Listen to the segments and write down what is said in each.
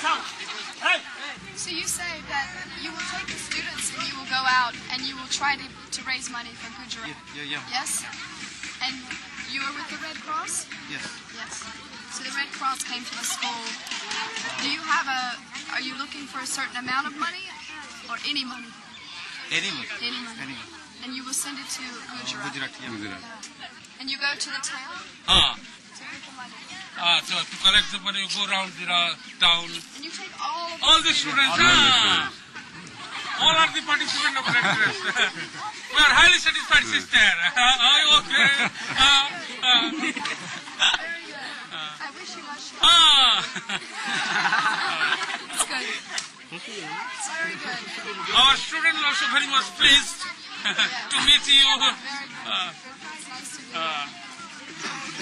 So you say that you will take the students and you will go out and you will try to raise money for Gujarat? Yeah. Yes? And you are with the Red Cross? Yes. Yes. So the Red Cross came to the school. Do you have are you looking for a certain amount of money or any money? Any money. Any money. And you will send it to Gujarat? Gujarat. And you go to the town? So to collect the money, you go around the town. And you take all the students. All are the participants of Red Cross. We are highly satisfied, sister. Are you okay? Very good. I wish you much luck. That's good. It's very good. Our students are also very much pleased to meet you. Very good. It's nice to meet you.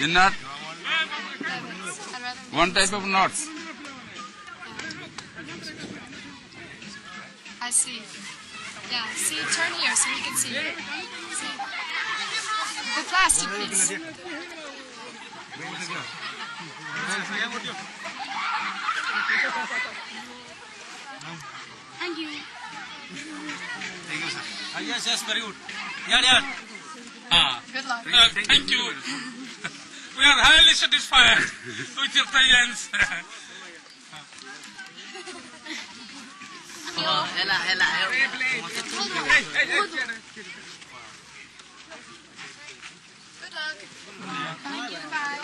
Not one type of knots. I see. Yeah, see, turn here so we can see. See. The plastic piece. Thank you. Thank you, sir. Yes, very good. Yeah. Good luck. Thank you. We are highly satisfied with your presence. Good luck. Thank you. Bye.